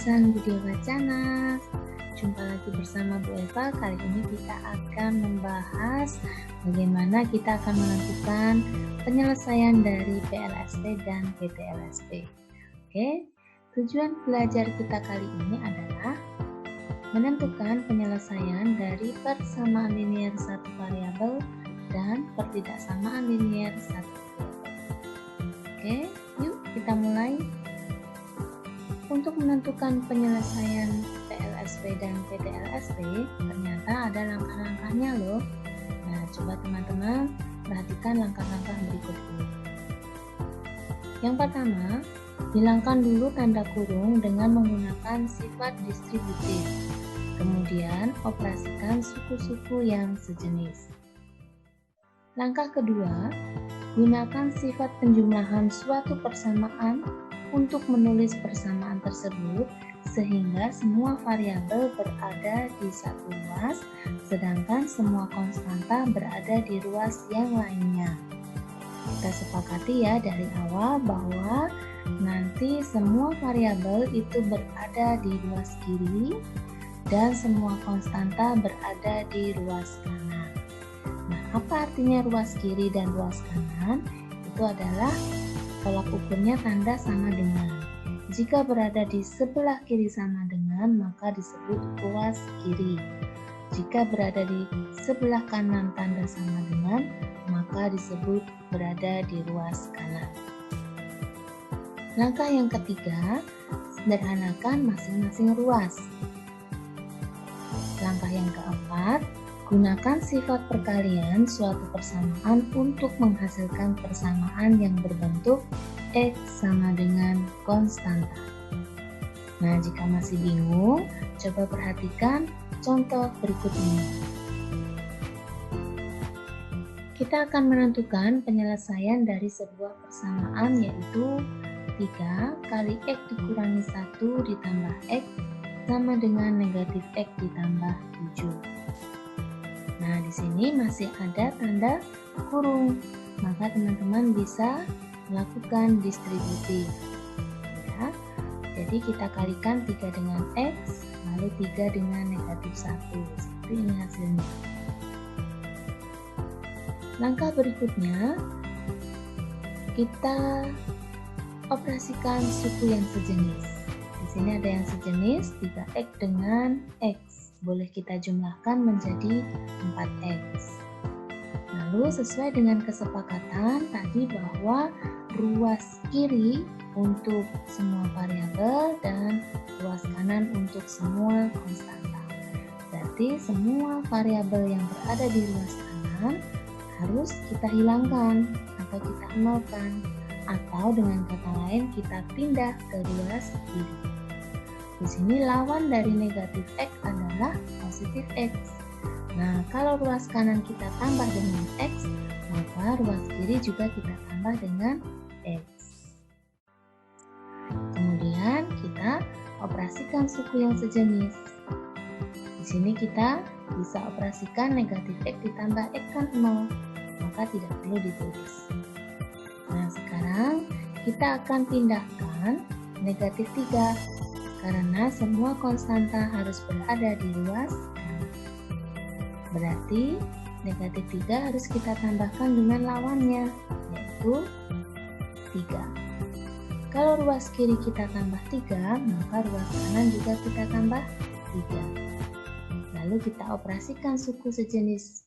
Insan Budaya Wacana. Jumpa lagi bersama Bu Eva. Kali ini kita akan membahas bagaimana kita akan menentukan penyelesaian dari PLSP dan PTLSP. Oke, tujuan belajar kita kali ini adalah menentukan penyelesaian dari persamaan linear satu variabel dan pertidaksamaan linear satu variabel. Oke, yuk kita mulai. Untuk menentukan penyelesaian PLSP dan PTLSP, ternyata ada langkah-langkahnya loh. Nah, coba teman-teman perhatikan langkah-langkah berikut ini. Yang pertama, hilangkan dulu tanda kurung dengan menggunakan sifat distributif. Kemudian, operasikan suku-suku yang sejenis. Langkah kedua, gunakan sifat penjumlahan suatu persamaan untuk menulis persamaan tersebut sehingga semua variabel berada di satu ruas, sedangkan semua konstanta berada di ruas yang lainnya. Kita sepakati ya dari awal bahwa nanti semua variabel itu berada di ruas kiri dan semua konstanta berada di ruas kanan. Nah, apa artinya ruas kiri dan ruas kanan? Itu adalah tolak ukurnya tanda sama dengan. Jika berada di sebelah kiri sama dengan, maka disebut ruas kiri. Jika berada di sebelah kanan tanda sama dengan, maka disebut berada di ruas kanan. Langkah yang ketiga, sederhanakan masing-masing ruas. Langkah yang keempat, gunakan sifat perkalian suatu persamaan untuk menghasilkan persamaan yang berbentuk X sama dengan konstanta. Nah, jika masih bingung, coba perhatikan contoh berikut ini. Kita akan menentukan penyelesaian dari sebuah persamaan yaitu 3 kali X dikurangi 1 ditambah X sama dengan negatif X ditambah 7. Nah, di sini masih ada tanda kurung, maka teman-teman bisa melakukan distributif. Ya, jadi kita kalikan 3 dengan X, lalu 3 dengan negatif 1. Seperti ini hasilnya. Langkah berikutnya, kita operasikan suku yang sejenis. Di sini ada yang sejenis 3X dengan X. Boleh kita jumlahkan menjadi 4X. Lalu sesuai dengan kesepakatan tadi bahwa ruas kiri untuk semua variabel dan ruas kanan untuk semua konstanta. Berarti semua variabel yang berada di ruas kanan harus kita hilangkan atau kita nolkan, atau dengan kata lain kita pindah ke ruas kiri. Di sini lawan dari negatif X adalah positif X. Nah, kalau ruas kanan kita tambah dengan X, maka ruas kiri juga kita tambah dengan X. Kemudian kita operasikan suku yang sejenis. Di sini kita bisa operasikan negatif X ditambah X kan 0, maka tidak perlu ditulis. Nah, sekarang kita akan pindahkan negatif 3. Karena semua konstanta harus berada di ruas kanan. Berarti negatif 3 harus kita tambahkan dengan lawannya, yaitu 3. Kalau ruas kiri kita tambah 3, maka ruas kanan juga kita tambah 3. Lalu kita operasikan suku sejenis.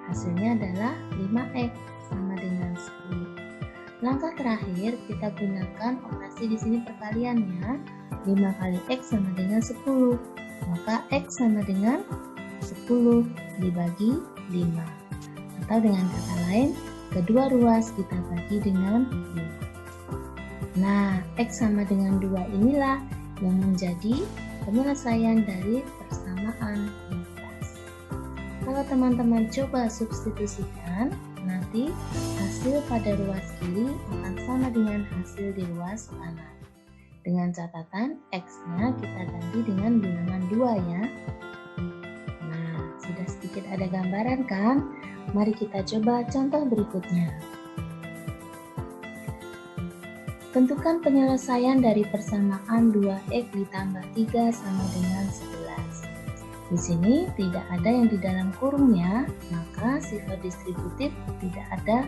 Hasilnya adalah 5X sama dengan 10. Langkah terakhir kita gunakan operasi di sini perkaliannya. 5 kali X sama dengan 10, maka X sama dengan 10 dibagi 5. Atau dengan kata lain, kedua ruas kita bagi dengan 5. Nah, X sama dengan 2 inilah yang menjadi penyelesaian dari persamaan lintas. Kalau teman-teman coba substitusikan, nanti hasil pada ruas kiri akan sama dengan hasil di ruas kanan. Dengan catatan X-nya kita ganti dengan bilangan 2 ya. Nah, sudah sedikit ada gambaran kan? Mari kita coba contoh berikutnya. Tentukan penyelesaian dari persamaan 2x ditambah 3 sama dengan 11. Di sini tidak ada yang di dalam kurung ya, maka sifat distributif tidak ada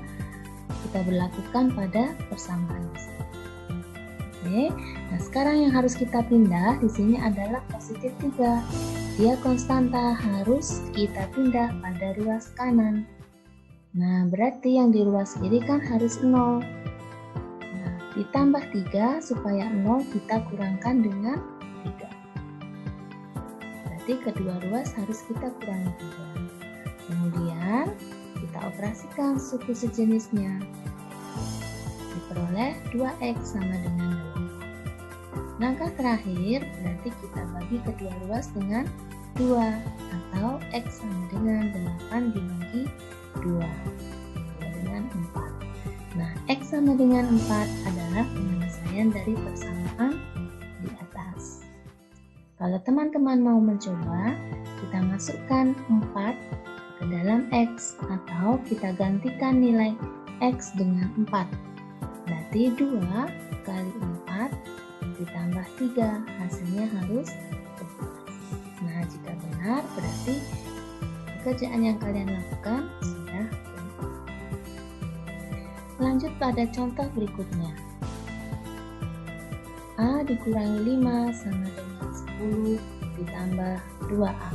kita berlakukan pada persamaan. Oke, nah sekarang yang harus kita pindah di sini adalah positif 3. Dia konstanta, harus kita pindah pada ruas kanan. Nah, berarti yang di ruas kiri kan harus 0. Nah, ditambah 3 supaya 0 kita kurangkan dengan 3. Berarti kedua ruas harus kita kurangi 3. Kemudian kita operasikan suku sejenisnya. Diperoleh 2x sama dengan 8. Langkah terakhir berarti kita bagi kedua ruas dengan 2 atau x sama dengan 8 dibagi 2 sama dengan 4. Nah, x sama dengan 4 adalah penyelesaian dari persamaan di atas. Kalau teman-teman mau mencoba, kita masukkan 4 ke dalam x atau kita gantikan nilai x dengan 4. Berarti 2 kali 4 ditambah 3, hasilnya harus 11. Nah, jika benar berarti pekerjaan yang kalian lakukan sudah benar. Lanjut pada contoh berikutnya. A dikurangi 5 sama dengan 10 ditambah 2A.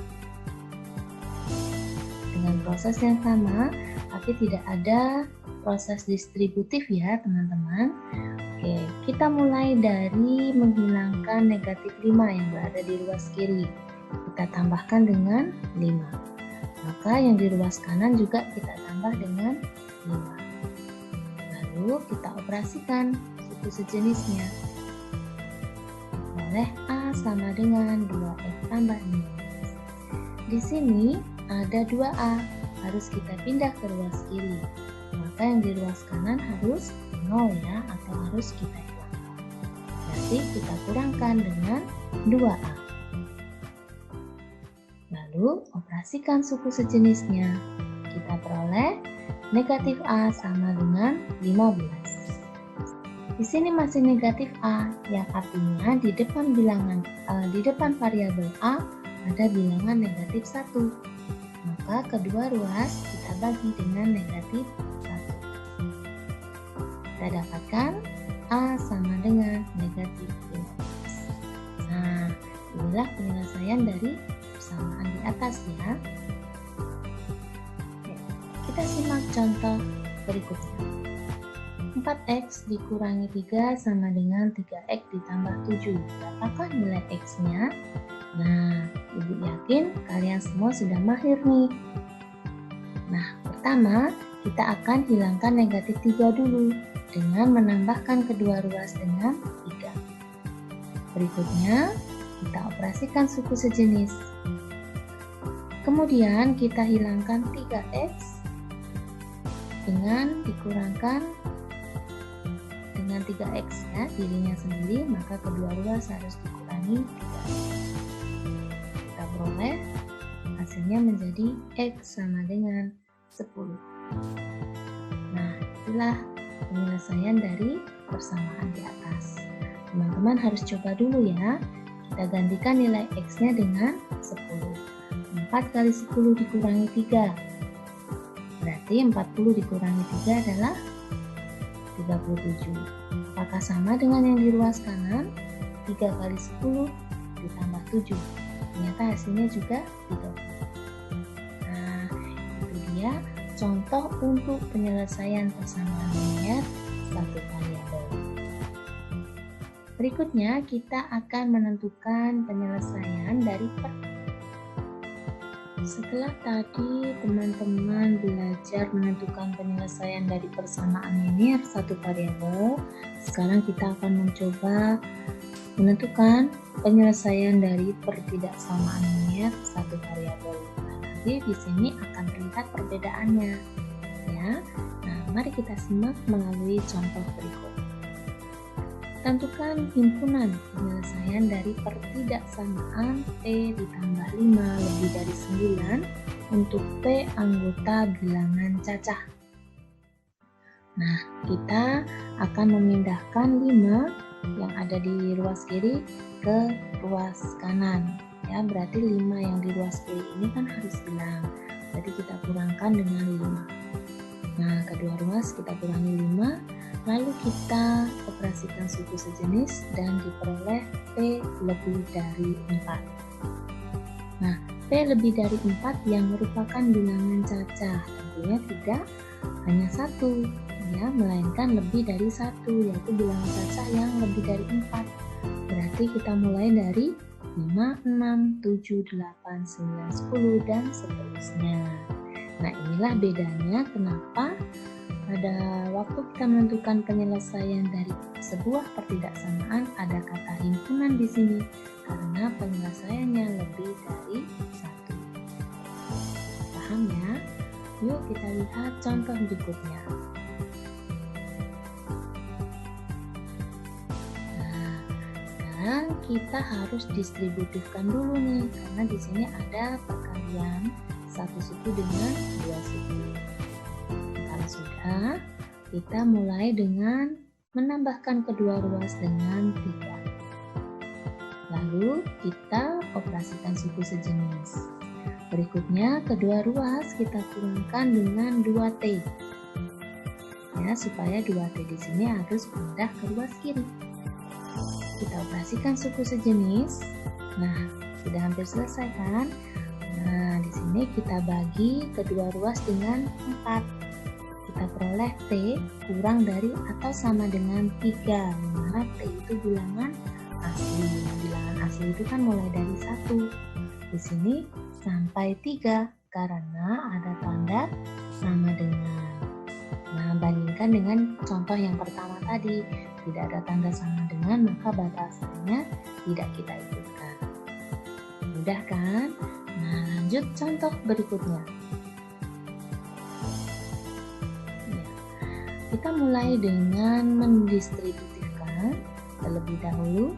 Dengan proses yang sama, tapi tidak ada proses distributif ya teman-teman. Oke, kita mulai dari menghilangkan negatif 5 yang berada di ruas kiri. Kita tambahkan dengan 5. Maka yang di ruas kanan juga kita tambah dengan 5. Lalu kita operasikan suku sejenisnya. Oleh A sama dengan 2x tambah 5. Di sini ada 2A, harus kita pindah ke ruas kiri. Maka yang di ruas kanan harus 0 ya, atau harus kita hilangkan. Berarti kita kurangkan dengan 2A. Lalu operasikan suku sejenisnya. Kita peroleh negatif A sama dengan 15. Di sini masih negatif A, yang artinya di depan variabel A ada bilangan negatif 1. Maka kedua ruas kita bagi dengan negatif 1. Kita dapatkan A sama dengan negatif 15. Nah, inilah penyelesaian dari persamaan di atas ya. Oke, kita simak contoh berikutnya. 4x dikurangi 3 sama dengan 3x ditambah 7. Berapakah nilai x-nya? Nah, Ibu yakin kalian semua sudah mahir nih. Nah, pertama kita akan hilangkan negatif 3 dulu dengan menambahkan kedua ruas dengan 3. Berikutnya, kita operasikan suku sejenis. Kemudian kita hilangkan 3x dengan dikurangkan dengan 3x ya, dirinya sendiri, maka kedua ruas harus dikurangi 3x. Kita peroleh hasilnya menjadi x sama dengan 10. Nah, itulah penyelesaian dari persamaan di atas. Teman-teman harus coba dulu ya. Kita gantikan nilai x-nya dengan 10. 4 kali 10 dikurangi 3. Berarti 40 dikurangi 3 adalah 37. Apakah sama dengan yang di ruas kanan? 3 kali 10 ditambah 7. Ternyata hasilnya juga 30. Nah, itu dia contoh untuk penyelesaian persamaan linear satu variabel. Berikutnya kita akan menentukan penyelesaian dari Setelah tadi teman-teman belajar menentukan penyelesaian dari persamaan linear satu variabel, sekarang kita akan mencoba menentukan penyelesaian dari pertidaksamaan linear satu variabel. Nah, nanti di sini akan terlihat perbedaannya, ya. Nah, mari kita simak melalui contoh berikut. Tentukan himpunan penyelesaian dari pertidaksamaan P ditambah 5 lebih dari 9 untuk P anggota bilangan cacah. Nah, kita akan memindahkan 5 yang ada di ruas kiri ke ruas kanan. Ya, berarti 5 yang di ruas kiri ini kan harus hilang. Jadi kita kurangkan dengan 5. Nah, kedua ruas kita kurangi 5, lalu kita operasikan suku sejenis dan diperoleh P lebih dari 4. Nah, P lebih dari 4 yang merupakan bilangan cacah, tentunya tidak hanya 1, ya, melainkan lebih dari 1, yaitu bilangan cacah yang lebih dari 4. Berarti kita mulai dari 5, 6, 7, 8, 9, 10, dan seterusnya. Nah, inilah bedanya kenapa pada waktu kita menentukan penyelesaian dari sebuah pertidaksamaan ada kata himpunan di sini, karena penyelesaiannya lebih dari 1. Paham ya? Yuk kita lihat contoh berikutnya. Nah, kita harus distributifkan dulu nih, karena di sini ada perkalian satu suku dengan 2 suku. Kalau sudah, kita mulai dengan menambahkan kedua ruas dengan 3. Lalu kita operasikan suku sejenis. Berikutnya kedua ruas kita kurangkan dengan 2T. Ya, supaya 2T di sini harus pindah ke ruas kiri. Kita operasikan suku sejenis. Nah, sudah hampir selesai kan? Nah, di sini kita bagi kedua ruas dengan 4. Kita peroleh T kurang dari atau sama dengan 3, di mana T itu bilangan asli. Bilangan asli itu kan mulai dari 1. Di sini sampai 3 karena ada tanda sama dengan. Nah, bandingkan dengan contoh yang pertama tadi, tidak ada tanda sama dengan, maka batasannya tidak kita ikutkan. Mudah kan? Nah, lanjut contoh berikutnya. Ya, kita mulai dengan mendistributifkan terlebih dahulu.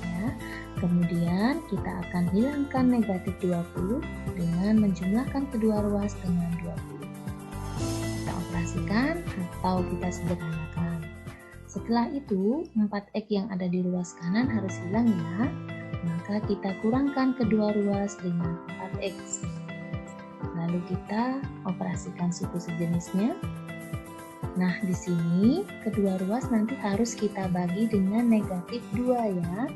Ya, kemudian kita akan hilangkan negatif 20 dengan menjumlahkan kedua ruas dengan 20. Kita operasikan atau kita sederhanakan. Setelah itu, 4X yang ada di ruas kanan harus hilang ya. Maka kita kurangkan kedua ruas dengan 4X. Lalu kita operasikan suku sejenisnya. Nah, di sini kedua ruas nanti harus kita bagi dengan negatif 2 ya.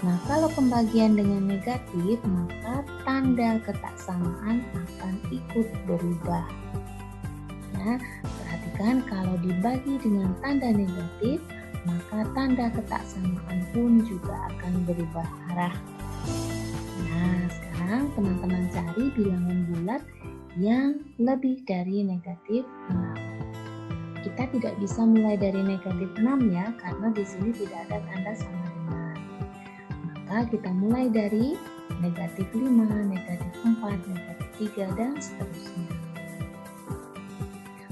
Nah, kalau pembagian dengan negatif, maka tanda ketaksamaan akan ikut berubah. Ya, perhatikan kalau dibagi dengan tanda negatif, maka tanda ketaksamaan pun juga akan berubah arah. Nah, sekarang teman-teman cari bilangan bulat yang lebih dari negatif 6. Kita tidak bisa mulai dari negatif 6 ya, karena di sini tidak ada tanda sama dengan. Maka kita mulai dari negatif 5, negatif 4, negatif 3, dan seterusnya.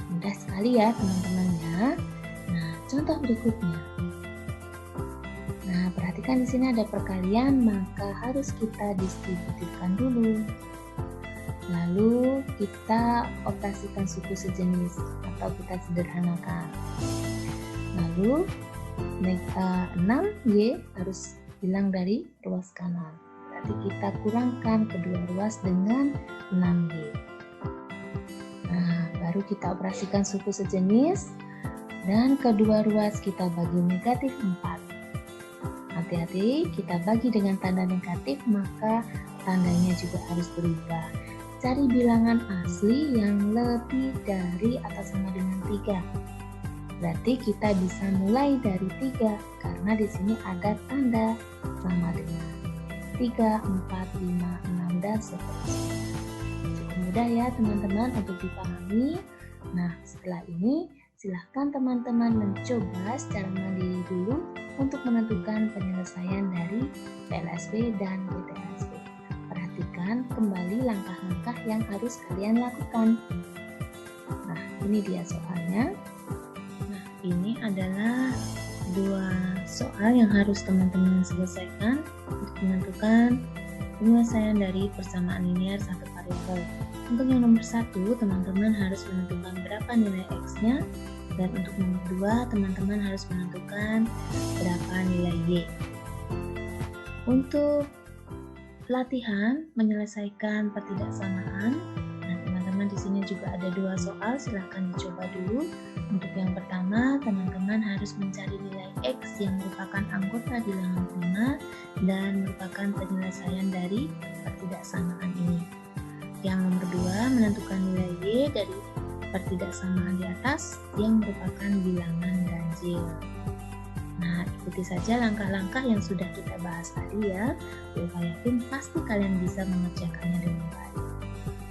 Mudah sekali ya teman-teman ya. Nah, contoh berikutnya. Nah, perhatikan di sini ada perkalian, maka harus kita distributifkan dulu. Lalu kita operasikan suku sejenis atau kita sederhanakan. Lalu 6Y harus hilang dari ruas kanan. Berarti kita kurangkan kedua ruas dengan 6Y. Nah, baru kita operasikan suku sejenis dan kedua ruas kita bagi negatif 4. Hati-hati, kita bagi dengan tanda negatif, maka tandanya juga harus berubah. Cari bilangan asli yang lebih dari atau sama dengan 3. Berarti kita bisa mulai dari 3 karena di sini ada tanda sama dengan 3, 4, 5, 6, dan seterusnya. Cukup mudah ya teman-teman untuk dipahami. Nah, setelah ini silahkan teman-teman mencoba secara mandiri dulu untuk menentukan penyelesaian dari PLSP dan PTLSP. Perhatikan kembali langkah-langkah yang harus kalian lakukan. Nah, ini dia soalnya. Nah, ini adalah 2 soal yang harus teman-teman selesaikan untuk menentukan penyelesaian dari persamaan linear 1/4 variabel. Untuk yang nomor 1, teman-teman harus menentukan berapa nilai X-nya, dan untuk nomor 2, teman-teman harus menentukan berapa nilai Y. Untuk latihan menyelesaikan pertidaksamaan, nah teman-teman di sini juga ada 2 soal, silahkan dicoba dulu. Untuk yang pertama, teman-teman harus mencari nilai X yang merupakan anggota bilangan prima dan merupakan penyelesaian dari pertidaksamaan ini. Yang nomor 2, menentukan nilai Y dari pertidaksamaan di atas yang merupakan bilangan ganjil. Nah, ikuti saja langkah-langkah yang sudah kita bahas tadi ya. Saya yakin pasti kalian bisa mengerjakannya dengan baik.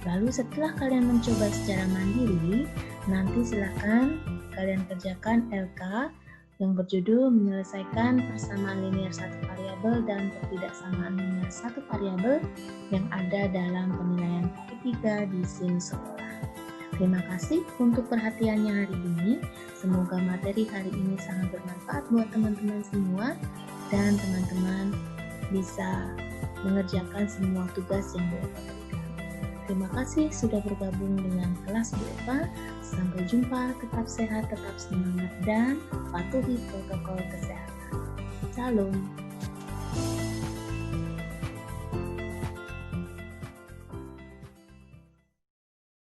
Lalu setelah kalian mencoba secara mandiri, nanti silahkan kalian kerjakan LK yang berjudul menyelesaikan persamaan linear satu variabel dan pertidaksamaan linear satu variabel yang ada dalam penilaian K3 di SIM sekolah. Terima kasih untuk perhatiannya hari ini. Semoga materi hari ini sangat bermanfaat buat teman-teman semua dan teman-teman bisa mengerjakan semua tugas yang Bu Eva berikan. Terima kasih sudah bergabung dengan kelas Bu Eva. Sampai jumpa, tetap sehat, tetap semangat, dan patuhi protokol kesehatan. Salam.